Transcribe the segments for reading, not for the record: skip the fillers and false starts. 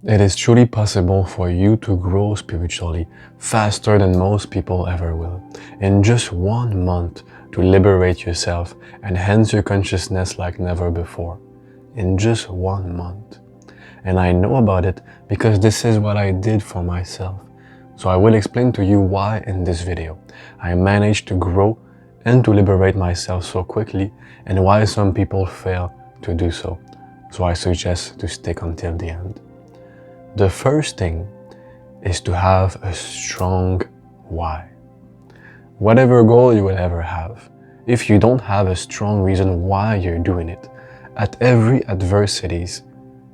It is truly possible for you to grow spiritually faster than most people ever will. In just 1 month, to liberate yourself and enhance your consciousness like never before. In just 1 month. And I know about it because this is what I did for myself. So I will explain to you why in this video I managed to grow and to liberate myself so quickly, and why some people fail to do so. So I suggest to stick until the end. The first thing is to have a strong why. Whatever goal you will ever have, if you don't have a strong reason why you're doing it, at every adversities,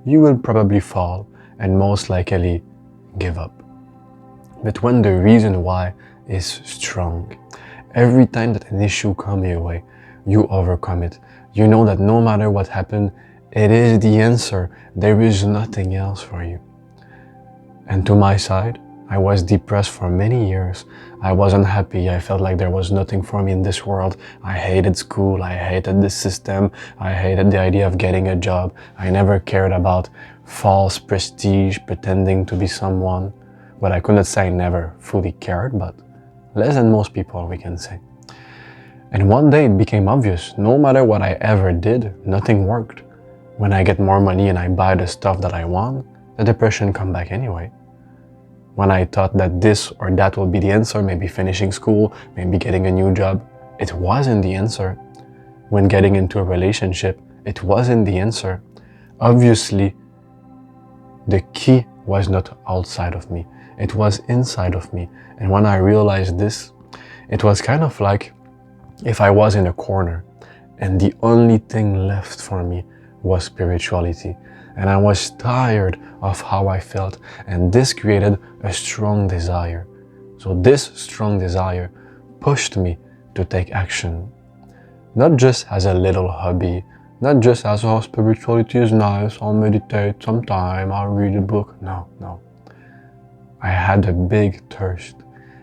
you will probably fall and most likely give up. But when the reason why is strong, every time that an issue comes your way, you overcome it. You know that no matter what happened, it is the answer. There is nothing else for you. And to my side, I was depressed for many years. I was unhappy. I felt like there was nothing for me in this world. I hated school. I hated the system. I hated the idea of getting a job. I never cared about false prestige, pretending to be someone. Well, I couldn't say I never fully cared, but less than most people, we can say. And one day it became obvious, no matter what I ever did, nothing worked. When I get more money and I buy the stuff that I want, the depression come back anyway. When I thought that this or that will be the answer, maybe finishing school, maybe getting a new job, it wasn't the answer. When getting into a relationship, it wasn't the answer. Obviously, the key was not outside of me, it was inside of me. And when I realized this, it was kind of like if I was in a corner and the only thing left for me was spirituality. And I was tired of how I felt, and this created a strong desire. So this strong desire pushed me to take action. Not just as a little hobby, not just as, oh, spirituality is nice, I'll meditate sometime, I'll read a book. No. I had a big thirst,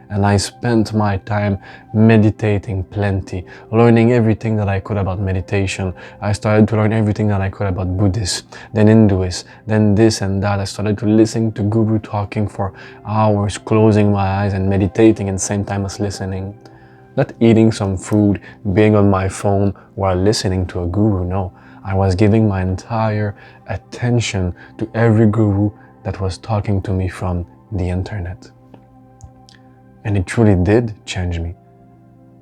and I spent my time meditating plenty, learning everything that I could about meditation. I started to learn everything that I could about Buddhist, then Hinduist, then this and that. I started to listen to Guru talking for hours, closing my eyes and meditating at the same time as listening. Not eating some food, being on my phone while listening to a guru, no. I was giving my entire attention to every guru that was talking to me from the internet. And it truly did change me.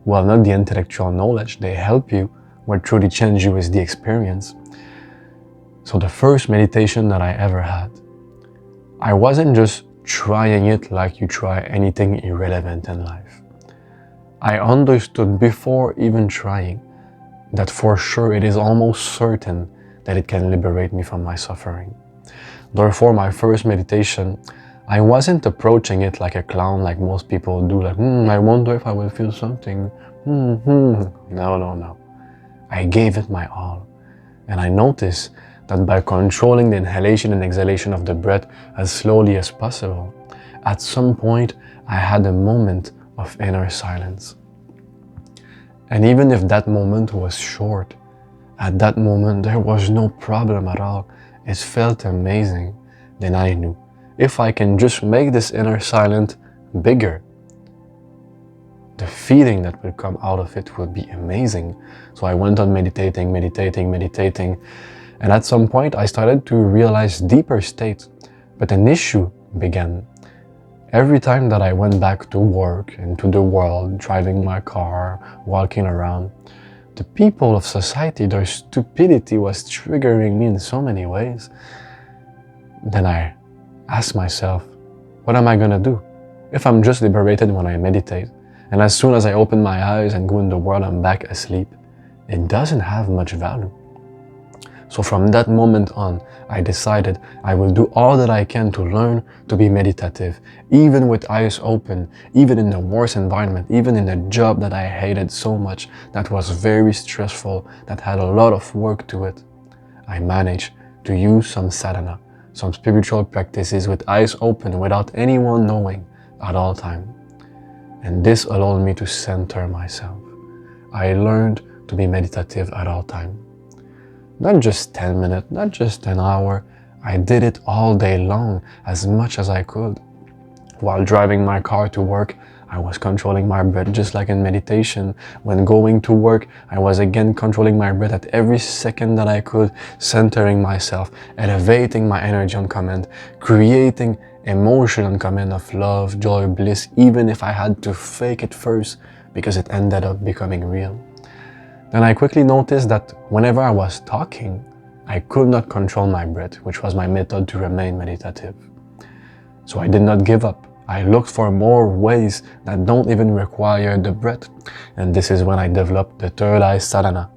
Well, not the intellectual knowledge, they help you. What truly changed you is the experience. So the first meditation that I ever had, I wasn't just trying it like you try anything irrelevant in life. I understood before even trying that for sure it is almost certain that it can liberate me from my suffering. Therefore, my first meditation, I wasn't approaching it like a clown like most people do, like, I wonder if I will feel something. No. I gave it my all. And I noticed that by controlling the inhalation and exhalation of the breath as slowly as possible, at some point I had a moment of inner silence. And even if that moment was short, at that moment there was no problem at all. It felt amazing. Then I knew, if I can just make this inner silence bigger, the feeling that will come out of it will be amazing. So I went on meditating, and at some point I started to realize deeper states, but an issue began. Every time that I went back to work and to the world, driving my car, walking around, the people of society, their stupidity was triggering me in so many ways. Then I asked myself, what am I gonna do? If I'm just liberated when I meditate, and as soon as I open my eyes and go in the world, I'm back asleep, it doesn't have much value. So from that moment on, I decided I will do all that I can to learn to be meditative, even with eyes open, even in the worst environment, even in a job that I hated so much, that was very stressful, that had a lot of work to it. I managed to use some sadhana, some spiritual practices with eyes open without anyone knowing at all time. And this allowed me to center myself. I learned to be meditative at all time. Not just 10 minutes, not just an hour. I did it all day long, as much as I could. While driving my car to work, I was controlling my breath just like in meditation. When going to work, I was again controlling my breath at every second that I could, centering myself, elevating my energy on command, creating emotion on command of love, joy, bliss, even if I had to fake it first because it ended up becoming real. Then I quickly noticed that whenever I was talking, I could not control my breath, which was my method to remain meditative. So I did not give up. I looked for more ways that don't even require the breath. And this is when I developed the third eye sadhana,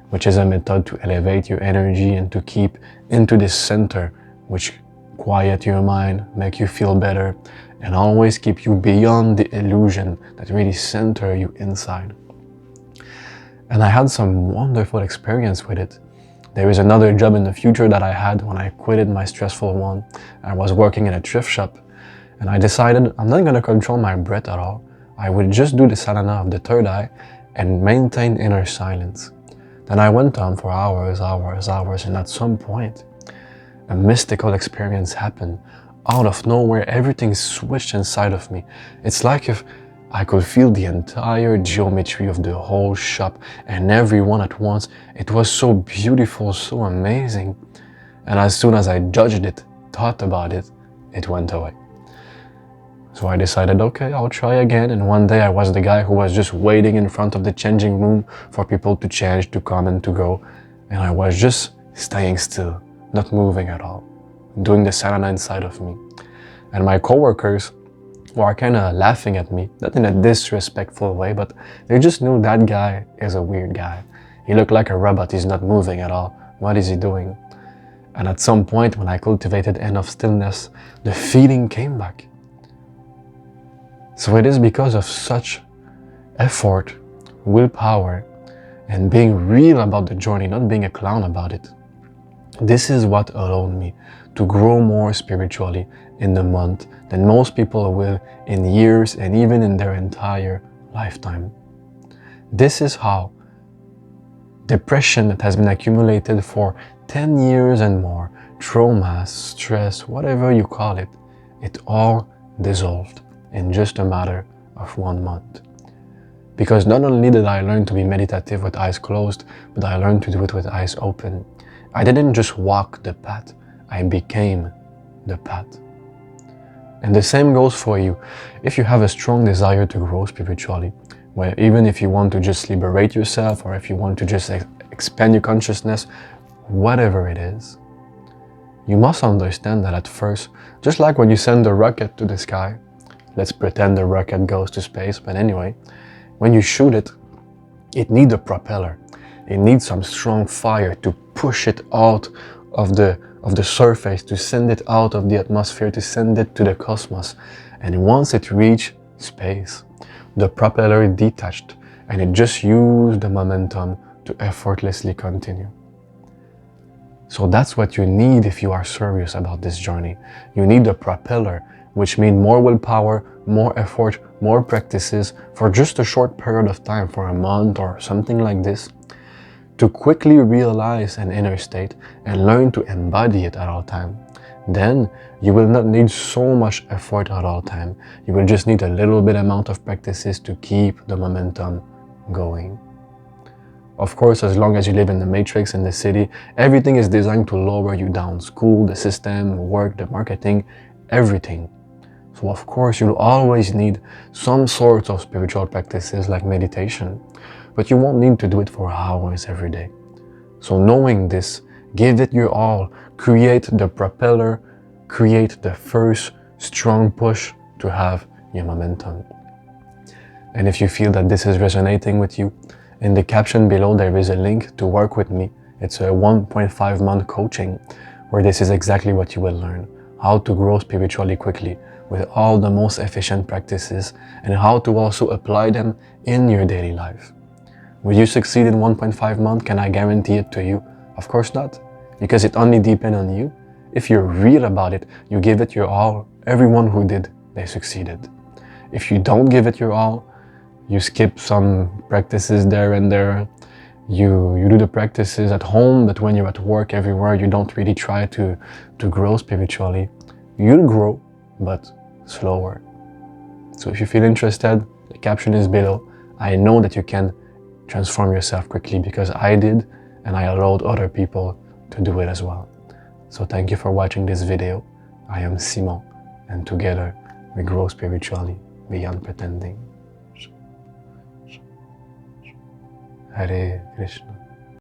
which is a method to elevate your energy and to keep into this center, which quiet your mind, make you feel better, and always keep you beyond the illusion that really center you inside. And I had some wonderful experience with it. There is another job in the future that I had when I quitted my stressful one. I was working in a thrift shop, and I decided I'm not going to control my breath at all. I would just do the sadhana of the third eye and maintain inner silence. Then I went on for hours, and at some point, a mystical experience happened. Out of nowhere, everything switched inside of me. It's like if I could feel the entire geometry of the whole shop and everyone at once. It was so beautiful, so amazing. And as soon as I judged it, thought about it, it went away. So I decided, okay, I'll try again. And one day I was the guy who was just waiting in front of the changing room for people to change, to come and to go. And I was just staying still, not moving at all, doing the sadhana inside of me. And my coworkers were kind of laughing at me, not in a disrespectful way, but they just knew that guy is a weird guy. He looked like a robot, he's not moving at all. What is he doing? And at some point when I cultivated enough stillness, the feeling came back. So it is because of such effort, willpower, and being real about the journey, not being a clown about it. This is what allowed me to grow more spiritually in the month than most people will in years and even in their entire lifetime. This is how depression that has been accumulated for 10 years and more, trauma, stress, whatever you call it, it all dissolved in just a matter of 1 month. Because not only did I learn to be meditative with eyes closed, but I learned to do it with eyes open. I didn't just walk the path, I became the path. And the same goes for you. If you have a strong desire to grow spiritually, well, even if you want to just liberate yourself, or if you want to just expand your consciousness, whatever it is, you must understand that at first, just like when you send a rocket to the sky, let's pretend the rocket goes to space, but anyway, when you shoot it, it needs a propeller. It needs some strong fire to push it out of the surface, to send it out of the atmosphere, to send it to the cosmos. And once it reached space, the propeller detached and it just used the momentum to effortlessly continue. So that's what you need if you are serious about this journey. You need a propeller, which means more willpower, more effort, more practices for just a short period of time, for a month or something like this, to quickly realize an inner state and learn to embody it at all time. Then you will not need so much effort at all time. You will just need a little bit amount of practices to keep the momentum going. Of course, as long as you live in the matrix, in the city, everything is designed to lower you down. School, the system, work, the marketing, everything. So of course, you'll always need some sort of spiritual practices like meditation, but you won't need to do it for hours every day. So knowing this, give it your all, create the propeller, create the first strong push to have your momentum. And if you feel that this is resonating with you, in the caption below there is a link to work with me. It's a 1.5 month coaching where this is exactly what you will learn. How to grow spiritually quickly with all the most efficient practices and how to also apply them in your daily life. Will you succeed in 1.5 months? Can I guarantee it to you? Of course not, because it only depends on you. If you're real about it, you give it your all. Everyone who did, they succeeded. If you don't give it your all, you skip some practices there and there, You do the practices at home, but when you're at work everywhere, you don't really try to grow spiritually. You'll grow, but slower. So if you feel interested, the caption is below. I know that you can transform yourself quickly because I did, and I allowed other people to do it as well. So thank you for watching this video. I am Simon, and together we grow spiritually beyond pretending. Hare Krishna.